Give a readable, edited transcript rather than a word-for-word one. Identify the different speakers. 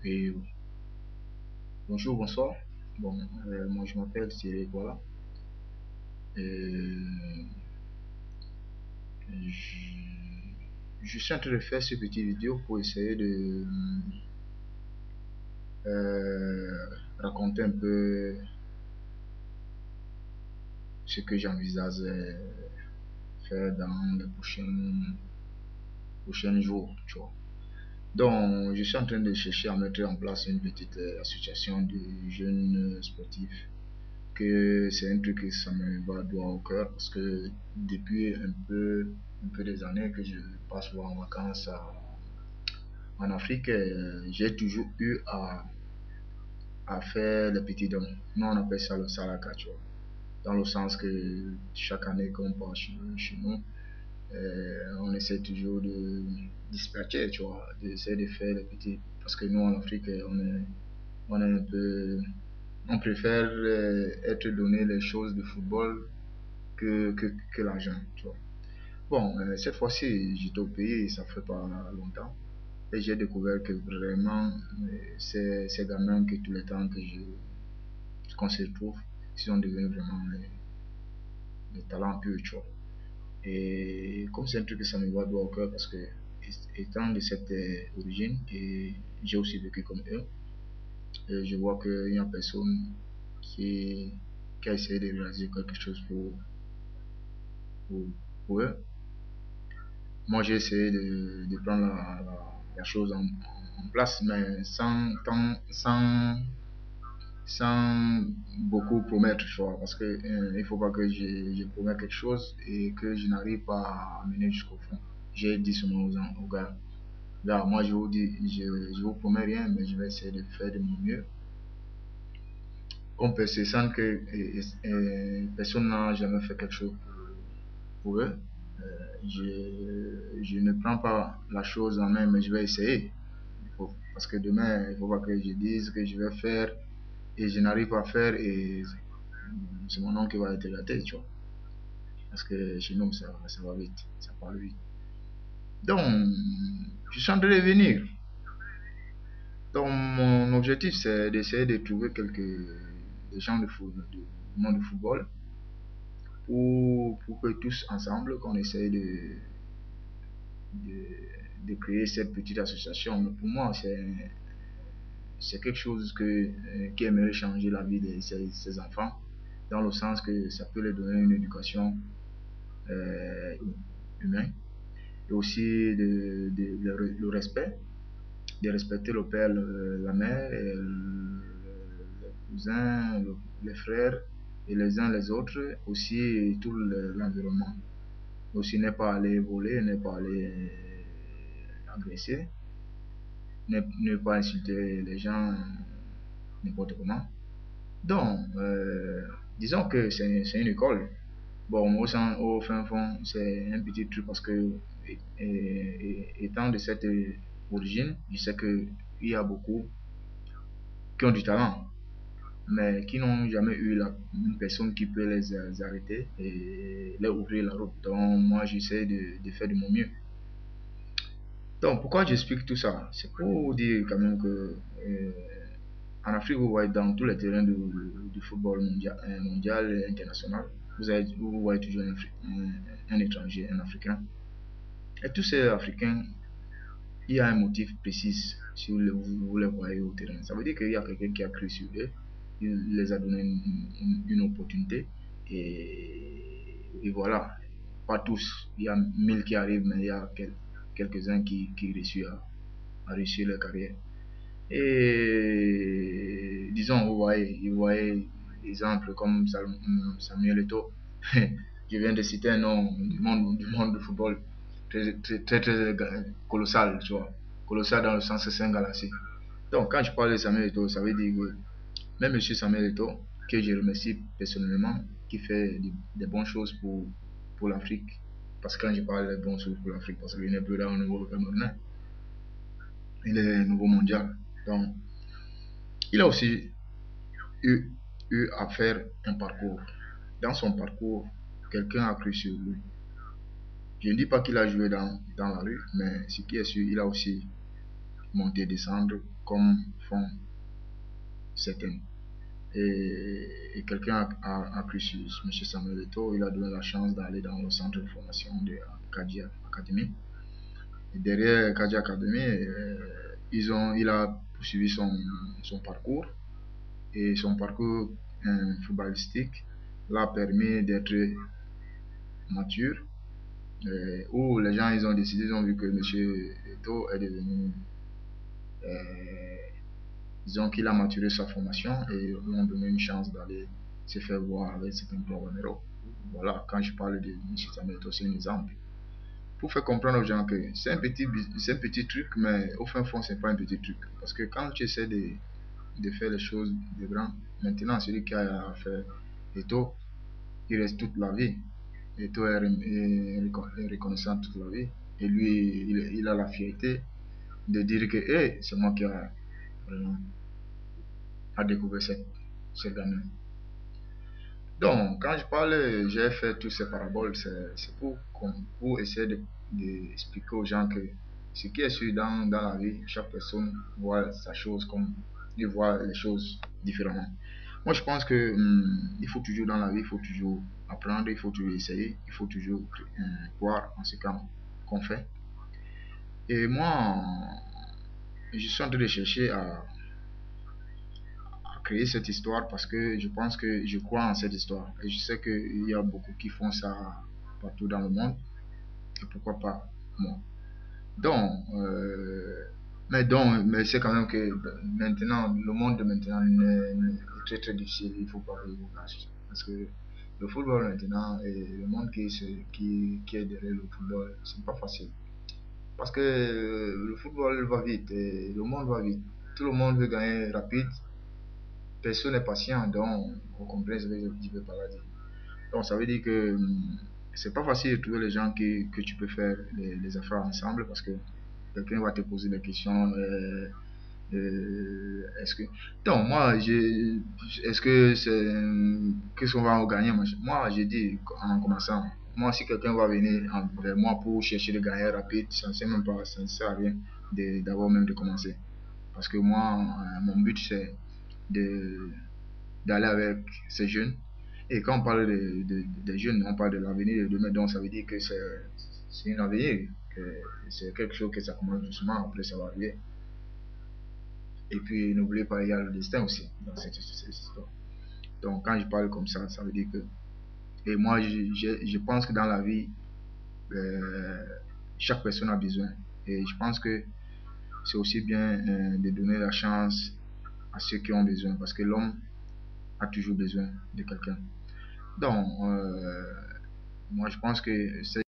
Speaker 1: Et bonjour, bonsoir. Bon, moi je m'appelle Thierry, voilà. Et je, je suis en train de faire ce petit vidéo pour essayer de raconter un peu ce que j'envisage faire dans les prochains jours, tu vois. Donc, je suis en train de chercher à mettre en place une petite association de jeunes sportifs que c'est un truc que ça me va droit au cœur parce que depuis un peu des années que je passe souvent en vacances en Afrique, j'ai toujours eu à faire les petits dons. Nous, on appelle ça le salaka, tu vois. Dans le sens que chaque année qu'on part chez nous, on essaie toujours de dispatcher, tu vois, d'essayer de faire les petits. Parce que nous, en Afrique, on est un peu. On préfère être donné les choses de football que l'argent, tu vois. Bon, cette fois-ci, j'étais au pays, ça fait pas longtemps, et j'ai découvert que vraiment, ces gamins que tous les temps qu'on se trouve, ils sont devenus vraiment des talents purs, tu vois. Et comme c'est un truc que ça me va droit au cœur, parce que étant de cette origine, et j'ai aussi vécu comme eux, et je vois qu'il y a personne qui, qui a essayé de réaliser quelque chose pour, pour eux. Moi, j'ai essayé de prendre la chose en place, mais sans beaucoup promettre, tu vois, parce que il faut pas que je promette quelque chose et que je n'arrive pas à mener jusqu'au fond. J'ai dit seulement aux gars, là, moi, je vous dis, je vous promets rien, mais je vais essayer de faire de mon mieux. On peut se sentir que personne n'a jamais fait quelque chose pour eux. Je ne prends pas la chose en main, mais je vais essayer. Parce que demain, il ne faut pas que je dise que je vais faire et je n'arrive pas à faire et c'est mon nom qui va être gâté, tu vois. Parce que chez nous, ça va vite, ça parle vite. Donc, je suis en train de venir. Donc, mon objectif, c'est d'essayer de trouver des gens du monde du football pour que tous ensemble, qu'on essaye de, de créer cette petite association. Mais pour moi, c'est quelque chose qui aimerait changer la vie de ces enfants, dans le sens que ça peut leur donner une éducation euh, humaine, et aussi le respect, de respecter le père, la mère, les cousins, les frères, et les uns les autres, aussi tout l'environnement. Aussi n'est pas aller voler, n'est pas aller agresser, ne pas insulter les gens n'importe comment. Donc, disons que c'est une école. Bon, au fin fond, c'est un petit truc parce que, étant de cette origine, je sais qu'il y a beaucoup qui ont du talent, mais qui n'ont jamais eu une personne qui peut les arrêter et leur ouvrir la route. Donc, moi, j'essaie de faire de mon mieux. Donc, pourquoi j'explique tout ça? C'est pour dire quand même que en Afrique, vous voyez dans tous les terrains du football mondial et international, vous voyez toujours un étranger, un Africain. Et tous ces Africains, il y a un motif précis si vous les voyez au terrain. Ça veut dire qu'il y a quelqu'un qui a cru sur eux, il les a donné une opportunité. Et voilà, pas tous. Il y a 1000 qui arrivent, mais il y a quelques-uns qui réussissent à réussir leur carrière. Et disons, vous voyez des exemples comme Samuel Eto'o. Je viens de citer un nom du monde du football très colossal, tu vois. Colossal dans le sens que c'est un galaxie. Donc, quand je parle de Samuel Eto'o, ça veut dire que même monsieur Samuel Eto'o, que je remercie personnellement, qui fait des bonnes choses pour l'Afrique. Parce que quand je parle de bonnes choses pour l'Afrique, parce qu'il n'est plus là au niveau camerounais, il est nouveau mondial. Donc, il a aussi eu, eu à faire un parcours. Dans son parcours, quelqu'un a cru sur lui. Je ne dis pas qu'il a joué dans la rue, mais ce qui est sûr, il a aussi monté, descendre. comme font certains. Et quelqu'un a cru sur M. Samuel Eto'o, il a donné la chance d'aller dans le centre de formation de Kadia Academy. Et derrière Kadia Academy, il a poursuivi son parcours. Et son parcours footballistique l'a permis d'être mature, où les gens ils ont décidé, ils ont vu que M. Eto'o est devenu, disons qu'il a maturé sa formation et lui ont donné une chance d'aller se faire voir avec certains clubs en Europe. Voilà, quand je parle de M. Samuel Eto'o, c'est un exemple. Pour faire comprendre aux gens que c'est un petit truc, mais au fin fond, c'est pas un petit truc. Parce que quand tu essaies de faire les choses de grand, maintenant, celui qui a fait Eto'o, il reste toute la vie. Eto'o est reconnaissant toute la vie. Et lui, il a la fierté de dire que hey, c'est moi qui a découvert ce gamin. Donc, quand je parle, j'ai fait toutes ces paraboles, c'est pour essayer d'expliquer aux gens que ce qui est sûr dans la vie, chaque personne voit sa chose comme il voit les choses différemment. Moi, je pense que il faut toujours dans la vie, il faut toujours apprendre, il faut toujours essayer, il faut toujours croire en ce qu'on fait. Et moi, je suis en train de chercher à créer cette histoire parce que je pense que je crois en cette histoire. Et je sais qu'il y a beaucoup qui font ça partout dans le monde. Et pourquoi pas moi. Donc, mais c'est quand même que maintenant, le monde de maintenant est très très difficile. Il faut pas que vous cachiez. Parce que le football maintenant et le monde qui est derrière le football, c'est pas facile. Parce que le football va vite et le monde va vite. Tout le monde veut gagner rapide. Personne n'est patient, donc vous comprenez ce que je veux par là dire. Donc ça veut dire que c'est pas facile de trouver les gens que tu peux faire les affaires ensemble parce que quelqu'un va te poser des questions. Est-ce que donc moi est-ce que c'est qu'est-ce qu'on va en gagner? Moi j'ai dit en commençant, moi si quelqu'un va venir vers moi pour chercher de gagner rapide, ça ne sert même pas, ça ne sert à rien d'avoir même de commencer parce que moi mon but c'est de d'aller avec ces jeunes. Et quand on parle des jeunes, on parle de l'avenir de demain, donc ça veut dire que c'est un avenir, que c'est quelque chose que ça commence doucement, après ça va arriver. Et puis n'oubliez pas, il y a le destin aussi dans cette histoire. Donc quand je parle comme ça veut dire que... Et moi, je pense que dans la vie, euh, chaque personne a besoin. Et je pense que c'est aussi bien de donner la chance à ceux qui ont besoin, parce que l'homme a toujours besoin de quelqu'un. Donc, moi je pense que c'est